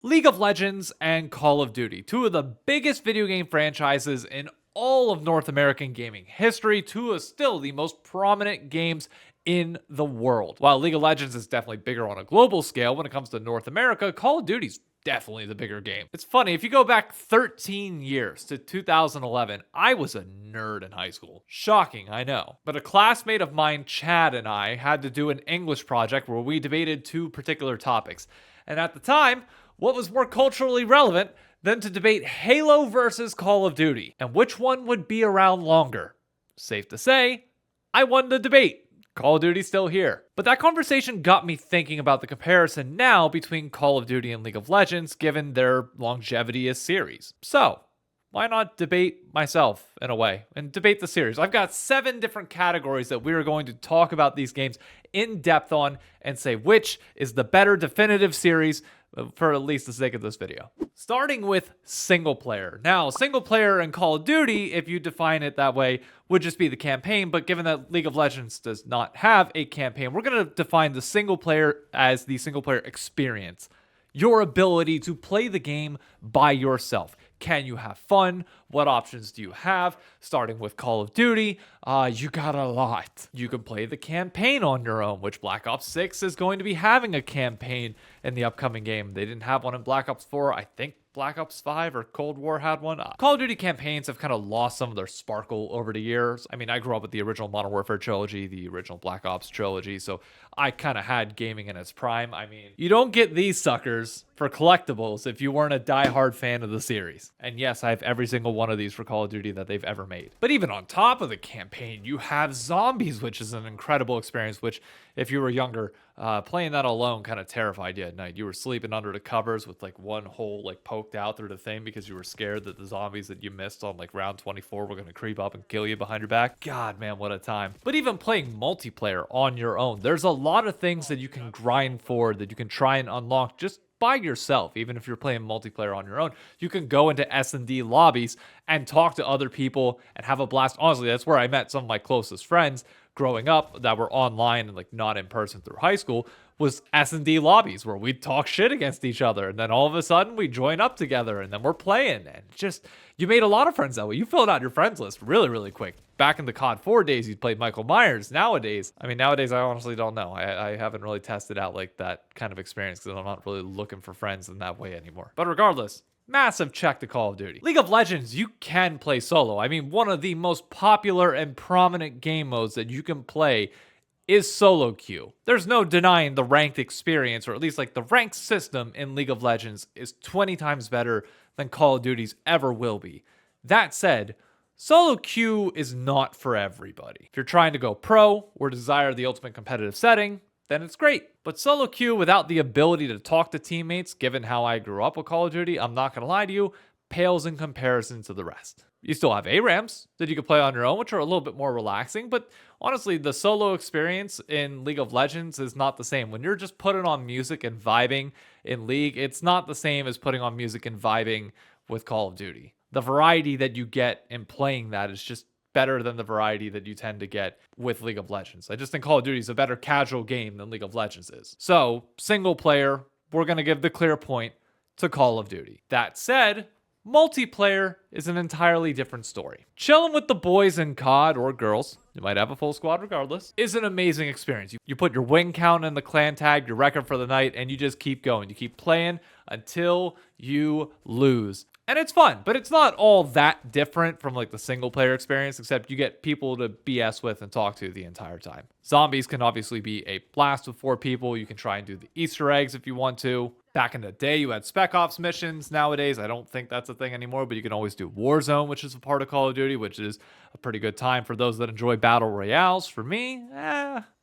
League of Legends and Call of Duty, two of the biggest video game franchises in all of North American gaming history, two of still the most prominent games in the world. While League of Legends is definitely bigger on a global scale when it comes to North America, Call of Duty's definitely the bigger game. It's funny, if you go back 13 years to 2011, I was a nerd in high school. Shocking, I know. But a classmate of mine, Chad, and I had to do an English project where we debated two particular topics. And at the time, what was more culturally relevant than to debate Halo versus Call of Duty and which one would be around longer? Safe to say, I won the debate. Call of Duty's still here. But that conversation got me thinking about the comparison now between Call of Duty and League of Legends given their longevity as series. So, why not debate myself in a way and debate the series? I've got 7 different categories that we are going to talk about these games in depth on and say which is the better definitive series for at least the sake of this video. Starting with single player. Now, single player in Call of Duty, if you define it that way, would just be the campaign, but given that League of Legends does not have a campaign, we're going to define the single player as the single player experience. Your ability to play the game by yourself. Can you have fun? What options do you have? Starting with Call of Duty, you got a lot. You can play the campaign on your own, which Black Ops 6 is going to be having a campaign in the upcoming game. They didn't have one in Black Ops 4. I think Black Ops 5 or Cold War had one. Call of Duty campaigns have kind of lost some of their sparkle over the years. I mean, I grew up with the original Modern Warfare trilogy, the original Black Ops trilogy, so I kind of had gaming in its prime. I mean, you don't get these suckers for collectibles if you weren't a die-hard fan of the series. And yes, I have every single one of these for Call of Duty that they've ever made. But even on top of the campaign, you have zombies, which is an incredible experience, which if you were younger, playing that alone kind of terrified you at night. You were sleeping under the covers with like one hole like poked out through the thing because you were scared that the zombies that you missed on like round 24 were going to creep up and kill you behind your back. God, man, what a time. But even playing multiplayer on your own, there's a lot of things that you can grind for, that you can try and unlock just by yourself. Even if you're playing multiplayer on your own, you can go into S&D lobbies and talk to other people and have a blast. Honestly, that's where I met some of my closest friends growing up that were online and like not in person through high school, was S&D lobbies where we'd talk shit against each other, and then all of a sudden we join up together and then we're playing, and just you made a lot of friends that way. You filled out your friends list really quick. Back in the COD 4 days, you played Michael Myers. Nowadays I honestly don't know. I haven't really tested out like that kind of experience because I'm not really looking for friends in that way anymore. But regardless, massive check to Call of Duty. League of Legends, you can play solo. I mean, one of the most popular and prominent game modes that you can play is solo queue. There's no denying the ranked experience, or at least like the ranked system in League of Legends is 20 times better than Call of Duty's ever will be. That said, solo queue is not for everybody. If you're trying to go pro or desire the ultimate competitive setting, then it's great. But solo queue without the ability to talk to teammates, given how I grew up with Call of Duty, I'm not going to lie to you, pales in comparison to the rest. You still have ARAMs that you can play on your own, which are a little bit more relaxing, but honestly, the solo experience in League of Legends is not the same. When you're just putting on music and vibing in League, it's not the same as putting on music and vibing with Call of Duty. The variety that you get in playing that is just better than the variety that you tend to get with League of Legends. I just think Call of Duty is a better casual game than League of Legends is. So, single player, we're going to give the clear point to Call of Duty. That said, multiplayer is an entirely different story. Chilling with the boys in COD, or girls, you might have a full squad regardless, is an amazing experience. You put your win count in the clan tag, your record for the night, and you just keep going. You keep playing until you lose. And it's fun, but it's not all that different from like the single player experience, except you get people to BS with and talk to the entire time. Zombies can obviously be a blast with 4 people. You can try and do the Easter eggs if you want to. Back in the day, you had Spec Ops missions. Nowadays, I don't think that's a thing anymore, but you can always do Warzone, which is a part of Call of Duty, which is a pretty good time for those that enjoy battle royales. For me,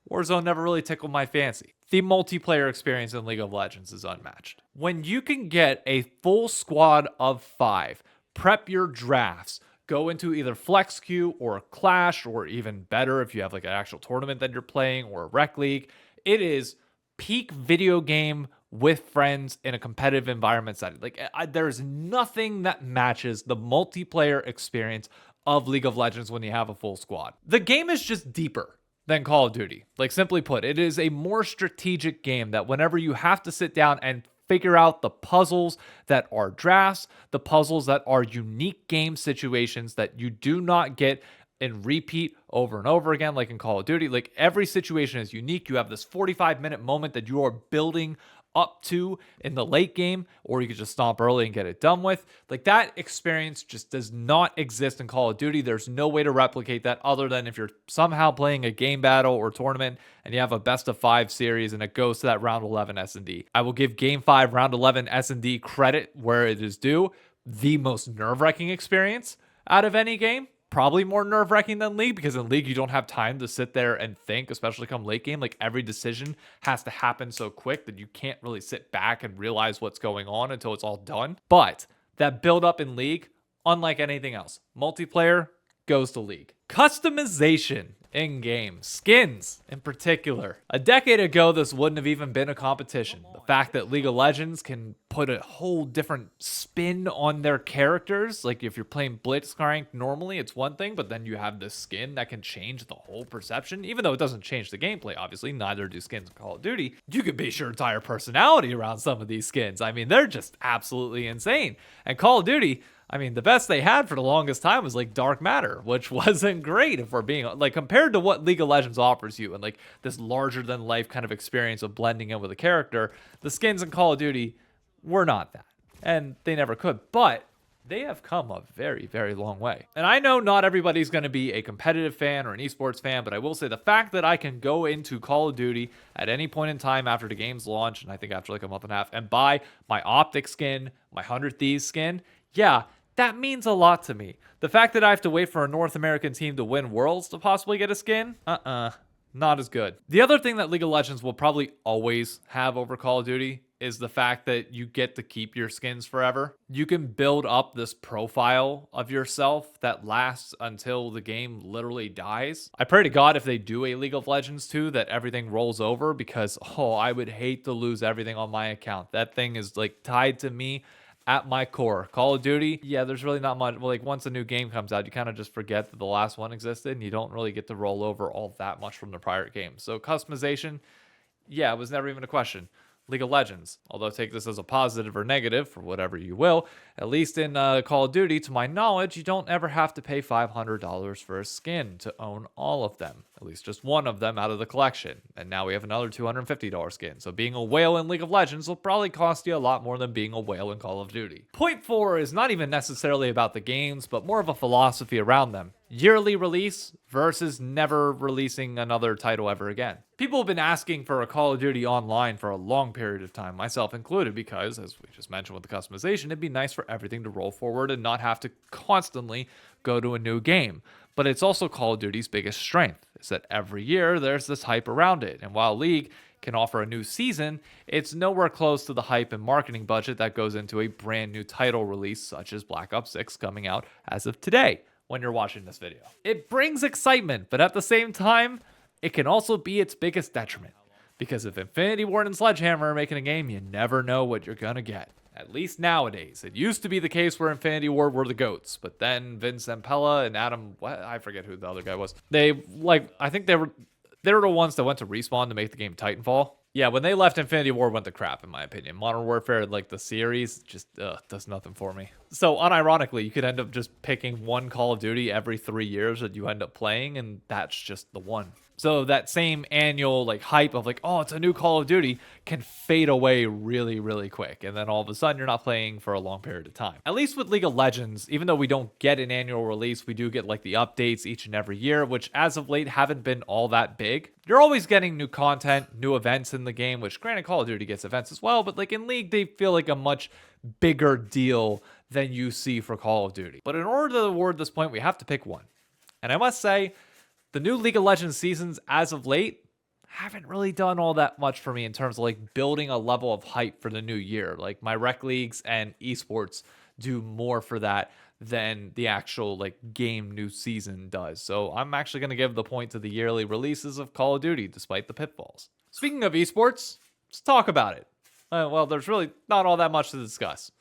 Warzone never really tickled my fancy. The multiplayer experience in League of Legends is unmatched. When you can get a full squad of 5, prep your drafts, go into either flex queue or clash, or even better if you have like an actual tournament that you're playing or a rec league, it is peak video game with friends in a competitive environment setting. Like there's nothing that matches the multiplayer experience of League of Legends when you have a full squad. The game is just deeper than Call of Duty. Like simply put, it is a more strategic game that whenever you have to sit down and figure out the puzzles that are drafts, the puzzles that are unique game situations that you do not get and repeat over and over again, like in Call of Duty. Like, every situation is unique. You have this 45-minute moment that you are building up to in the late game, or you could just stomp early and get it done with. Like, that experience just does not exist in Call of Duty. There's no way to replicate that other than if you're somehow playing a game battle or tournament and you have a best of 5 series and it goes to that round 11 S&D. I will give game 5 round 11 S&D credit where it is due. The most nerve-wracking experience out of any game. Probably more nerve-wracking than League, because in League you don't have time to sit there and think, especially come late game. Like, every decision has to happen so quick that you can't really sit back and realize what's going on until it's all done. But that build up in League, unlike anything else, multiplayer goes to League. Customization in game, skins in particular. A decade ago, this wouldn't have even been a competition. The fact that League of Legends can put a whole different spin on their characters, like if you're playing Blitzcrank normally, it's one thing, but then you have this skin that can change the whole perception, even though it doesn't change the gameplay, obviously, neither do skins in Call of Duty. You could base your entire personality around some of these skins. I mean, they're just absolutely insane. And Call of Duty, I mean, the best they had for the longest time was like Dark Matter, which wasn't great if we're being like, compared to what League of Legends offers you and like this larger than life kind of experience of blending in with a character. The skins in Call of Duty were not that, and they never could, but they have come a very, very long way. And I know not everybody's going to be a competitive fan or an esports fan, but I will say the fact that I can go into Call of Duty at any point in time after the game's launch, and I think after like a month and a half, and buy my Optic skin, my 100 Thieves skin, yeah, that means a lot to me. The fact that I have to wait for a North American team to win Worlds to possibly get a skin, not as good. The other thing that League of Legends will probably always have over Call of Duty is the fact that you get to keep your skins forever. You can build up this profile of yourself that lasts until the game literally dies. I pray to God if they do a League of Legends 2 that everything rolls over, because, I would hate to lose everything on my account. That thing is like tied to me at my core. Call of Duty, yeah, there's really not much. Well, like, once a new game comes out, you kind of just forget that the last one existed, and you don't really get to roll over all that much from the prior game. So customization, yeah, it was never even a question. League of Legends, although take this as a positive or negative for whatever you will, at least in Call of Duty, to my knowledge, you don't ever have to pay $500 for a skin to own all of them, at least just one of them out of the collection. And now we have another $250 skin. So being a whale in League of Legends will probably cost you a lot more than being a whale in Call of Duty. Point 4 is not even necessarily about the games, but more of a philosophy around them. Yearly release versus never releasing another title ever again. People have been asking for a Call of Duty Online for a long period of time, myself included, because, as we just mentioned with the customization, it'd be nice for everything to roll forward and not have to constantly go to a new game. But it's also Call of Duty's biggest strength, is that every year there's this hype around it. And while League can offer a new season, it's nowhere close to the hype and marketing budget that goes into a brand new title release, such as Black Ops 6 coming out as of today when you're watching this video. It brings excitement, but at the same time, it can also be its biggest detriment. Because if Infinity Ward and Sledgehammer are making a game, you never know what you're gonna get. At least nowadays. It used to be the case where Infinity Ward were the GOATs, but then Vince Zampella and Adam, I forget who the other guy was. I think they were the ones that went to Respawn to make the game Titanfall. Yeah, when they left, Infinity Ward went to crap, in my opinion. Modern Warfare, like the series, just does nothing for me. So unironically, you could end up just picking one Call of Duty every 3 years that you end up playing, and that's just the one. So that same annual like hype of like, oh, it's a new Call of Duty can fade away really, really quick. And then all of a sudden you're not playing for a long period of time. At least with League of Legends, even though we don't get an annual release, we do get like the updates each and every year, which as of late haven't been all that big. You're always getting new content, new events in the game, which granted Call of Duty gets events as well, but like in League, they feel like a much bigger deal than you see for Call of Duty. But in order to award this point, we have to pick one. And I must say, the new League of Legends seasons as of late haven't really done all that much for me in terms of like building a level of hype for the new year. Like my rec leagues and esports do more for that than the actual like game new season does. So I'm actually going to give the point to the yearly releases of Call of Duty despite the pitfalls. Speaking of esports, let's talk about it. Well, there's really not all that much to discuss.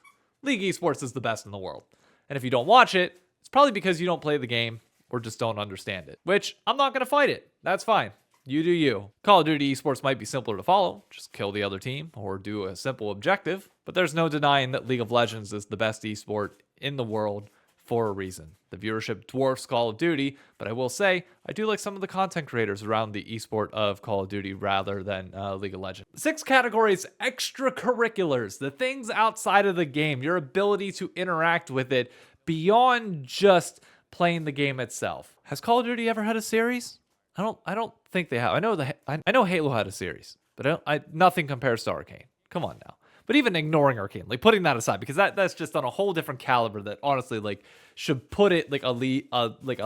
League esports is the best in the world. And if you don't watch it, it's probably because you don't play the game or just don't understand it, which I'm not going to fight it. That's fine. You do you. Call of Duty esports might be simpler to follow, just kill the other team or do a simple objective, but there's no denying that League of Legends is the best esport in the world for a reason. The viewership dwarfs Call of Duty, but I will say, I do like some of the content creators around the esport of Call of Duty rather than League of Legends. 6 categories: extracurriculars, the things outside of the game, your ability to interact with it beyond just playing the game itself. Has Call of Duty ever had a series? I don't think they have. I know Halo had a series, but nothing compares to Arcane. Come on now. But even ignoring Arcane, like putting that aside, because that's just on a whole different caliber that honestly like should put it like a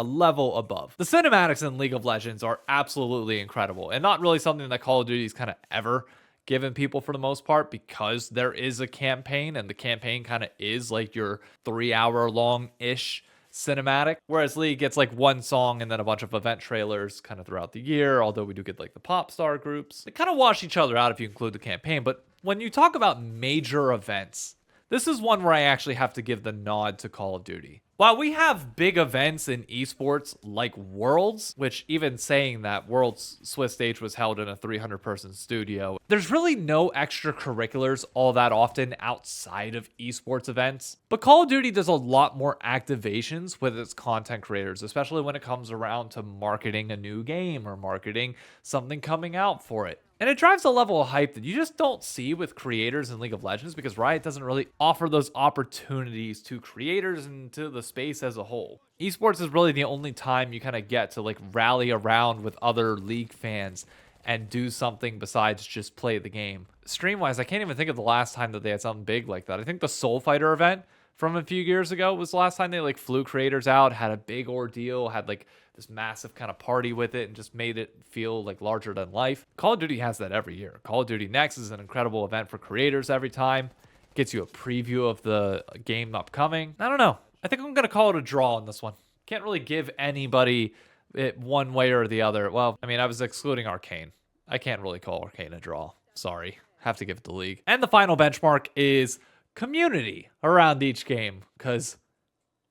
level above. The cinematics in League of Legends are absolutely incredible, and not really something that Call of Duty's kind of ever given people for the most part, because there is a campaign, and the campaign kind of is like your 3-hour long-ish cinematic, whereas League gets like one song and then a bunch of event trailers kind of throughout the year, although we do get like the pop star groups. They kind of wash each other out if you include the campaign, but when you talk about major events, this is one where I actually have to give the nod to Call of Duty. While we have big events in esports like Worlds, which even saying that Worlds Swiss stage was held in a 300-person studio, there's really no extracurriculars all that often outside of esports events. But Call of Duty does a lot more activations with its content creators, especially when it comes around to marketing a new game or marketing something coming out for it. And it drives a level of hype that you just don't see with creators in League of Legends, because Riot doesn't really offer those opportunities to creators and to the space as a whole. Esports is really the only time you kind of get to like rally around with other League fans and do something besides just play the game. Stream-wise, I can't even think of the last time that they had something big like that. I think the Soul Fighter event from a few years ago was the last time they like flew creators out, had a big ordeal, had like this massive kind of party with it, and just made it feel like larger than life. Call of Duty has that every year. Call of Duty Next is an incredible event for creators every time. Gets you a preview of the game upcoming. I don't know. I think I'm going to call it a draw on this one. Can't really give anybody it one way or the other. Well, I mean, I was excluding Arcane. I can't really call Arcane a draw. Sorry. Have to give it to League. And the final benchmark is community around each game, because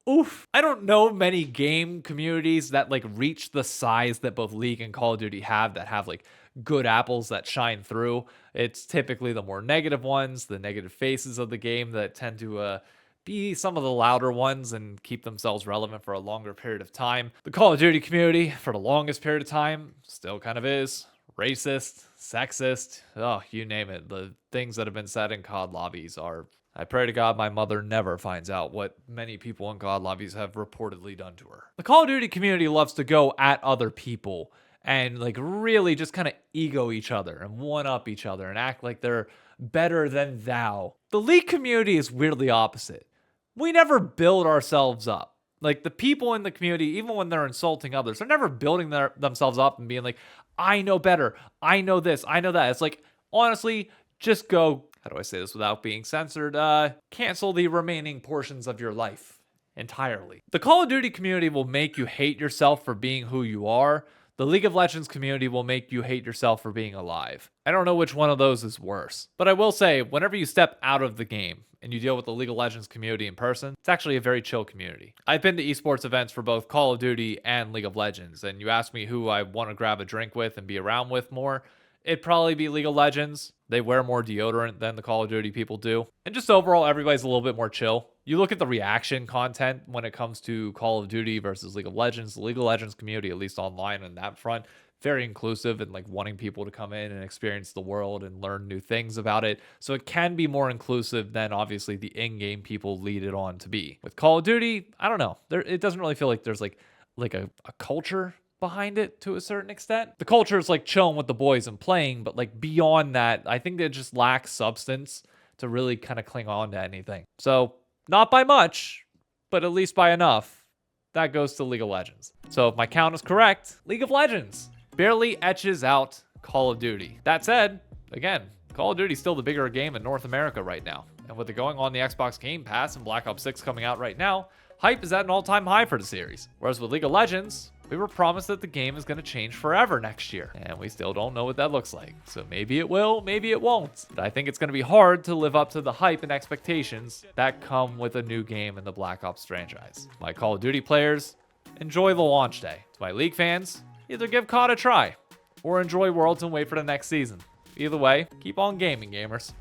oof, I don't know many game communities that like reach the size that both League and Call of Duty have, that have like good apples that shine through. It's typically the more negative ones, the negative faces of the game, that tend to be some of the louder ones and keep themselves relevant for a longer period of time. The Call of Duty community, for the longest period of time, still kind of is racist, sexist, oh, you name it. The things that have been said in COD lobbies are, I pray to God my mother never finds out what many people in COD lobbies have reportedly done to her. The Call of Duty community loves to go at other people and like really just kind of ego each other and one-up each other and act like they're better than thou. The League community is weirdly opposite. We never build ourselves up. Like the people in the community, even when they're insulting others, they're never building themselves up and being like, I know better, I know this, I know that. It's like, honestly, just go, how do I say this without being censored? Cancel the remaining portions of your life entirely. The Call of Duty community will make you hate yourself for being who you are. The League of Legends community will make you hate yourself for being alive. I don't know which one of those is worse. But I will say, whenever you step out of the game and you deal with the League of Legends community in person, it's actually a very chill community. I've been to esports events for both Call of Duty and League of Legends, and you ask me who I want to grab a drink with and be around with more, it'd probably be League of Legends. They wear more deodorant than the Call of Duty people do. And just overall, everybody's a little bit more chill. You look at the reaction content when it comes to Call of Duty versus League of Legends. The League of Legends community, at least online on that front, very inclusive and like wanting people to come in and experience the world and learn new things about it. So it can be more inclusive than obviously the in-game people lead it on to be. With Call of Duty, I don't know. It doesn't really feel like there's like a culture behind it to a certain extent. The culture is like chilling with the boys and playing, but like beyond that, I think they just lack substance to really kind of cling on to anything. So not by much, but at least by enough. That goes to League of Legends. So if my count is correct, League of Legends barely etches out Call of Duty. That said, again, Call of Duty is still the bigger game in North America right now. And with it going on the Xbox Game Pass and Black Ops 6 coming out right now, hype is at an all-time high for the series. Whereas with League of Legends, we were promised that the game is going to change forever next year, and we still don't know what that looks like. So maybe it will, maybe it won't. But I think it's going to be hard to live up to the hype and expectations that come with a new game in the Black Ops franchise. My Call of Duty players, enjoy the launch day. To my League fans, either give COD a try or enjoy Worlds and wait for the next season. Either way, keep on gaming, gamers.